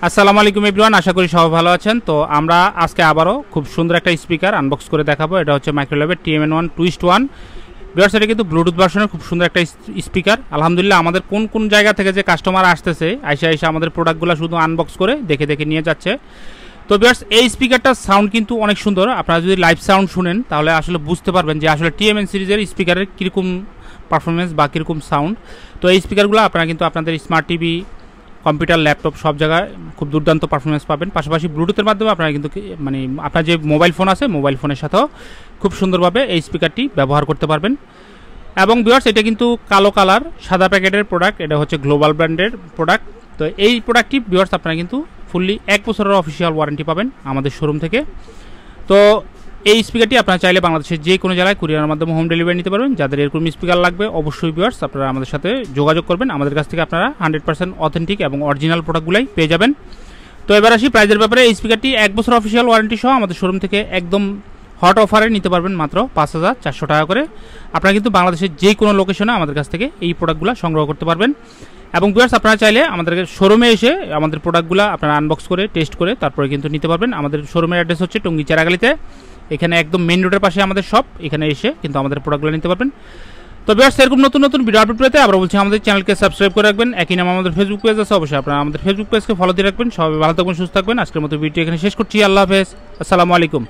আসসালামু আলাইকুম এভরিওয়ান, আশা করি সবাই ভালো আছেন। তো আমরা আজকে আবারও খুব সুন্দর একটা স্পিকার আনবক্স করে দেখাবো। এটা হচ্ছে মাইক্রোল্যাবের TMN1 টুইস্ট 1 ভিউয়ার্স। এটা কিন্তু ব্লুটুথ ভার্সনের খুব সুন্দর একটা স্পিকার। আলহামদুলিল্লাহ, আমাদের কোন কোন জায়গা থেকে যে কাস্টমার আসতেছে আইসা আমাদের প্রোডাক্টগুলো শুধু আনবক্স করে দেখে দেখে নিয়ে যাচ্ছে। তো ভিউয়ার্স, এই স্পিকারটার সাউন্ড কিন্তু অনেক সুন্দর। আপনারা যদি লাইভ সাউন্ড শুনেন তাহলে আসলে বুঝতে পারবেন যে আসলে TMN সিরিজের স্পিকারের কীরকম পারফরমেন্স বা কীরকম সাউন্ড। তো এই স্পিকারগুলো আপনারা কিন্তু আপনাদের স্মার্ট টিভি, কম্পিউটার, ল্যাপটপ সব জায়গায় খুব দুর্দান্ত পারফরমেন্স পাবেন। পাশাপাশি ব্লুটুথের মাধ্যমে আপনারা কিন্তু মানে আপনার যে মোবাইল ফোন আছে মোবাইল ফোনের সাথেও খুব সুন্দরভাবে এই স্পিকারটি ব্যবহার করতে পারবেন। এবং ভিউয়ার্স, এটা কিন্তু কালো কালার সাদা প্যাকেটের প্রোডাক্ট। এটা হচ্ছে গ্লোবাল ব্র্যান্ডের প্রোডাক্ট। তো এই প্রোডাক্টটি ভিউয়ার্স আপনারা কিন্তু ফুললি 1 বছরের অফিসিয়াল ওয়ারেন্টি পাবেন আমাদের শোরুম থেকে। তো এই স্পিকারটি আপনারা চাইলে বাংলাদেশের যে কোনো জায়গায় কুরিয়ারের মাধ্যমে হোম ডেলিভারি নিতে পারবেন। যাদের এরকম স্পিকার লাগবে অবশ্যই ভিউয়ার্স আপনারা আমাদের সাথে যোগাযোগ করবেন। আমাদের কাছ থেকে আপনারা 100% অথেন্টিক এবং অরিজিনাল প্রোডাক্টগুলাই পেয়ে যাবেন। তো এবার আসি প্রাইজের ব্যাপারে। এই স্পিকারটি 1 বছর অফিসিয়াল ওয়ারেন্টি সহ আমাদের শোরুম থেকে একদম হট অফারে নিতে পারবেন মাত্র 5400 টাকা করে। আপনারা কিন্তু বাংলাদেশের যে কোনো লোকেশনে আমাদের কাছ থেকে এই প্রোডাক্টগুলো সংগ্রহ করতে পারবেন। এবং ভিউয়ার্স, আপনারা চাইলে আমাদের শোরুমে এসে আমাদের প্রোডাক্টগুলো আপনারা আনবক্স করে টেস্ট করে তারপরে কিন্তু নিতে পারবেন। আমাদের শোরুমের অ্যাড্রেস হচ্ছে টঙ্গী চেরাগালিতে। এখানে একদম মেইন রোডের পাশে আমাদের শপ। এখানে এসে কিন্তু আমাদের প্রোডাক্টগুলো নিতে পারবেন। তো ভিউয়ার্স, এরকম নতুন নতুন ভিডিও আপডেট পেতে আবার বলছি আমাদের চ্যানেলকে সাবস্ক্রাইব করে রাখবেন। একই নাম আমাদের ফেসবুক পেজ আছে, অবশ্যই আপনারা আমাদের ফেসবুক পেজকে ফলো দিয়ে রাখবেন। সবাই ভালো থাকবেন, সুস্থ থাকবেন। আজকের মতো ভিডিও এখানে শেষ করছি। আল্লাহ হাফেজ, আসসালামু আলাইকুম।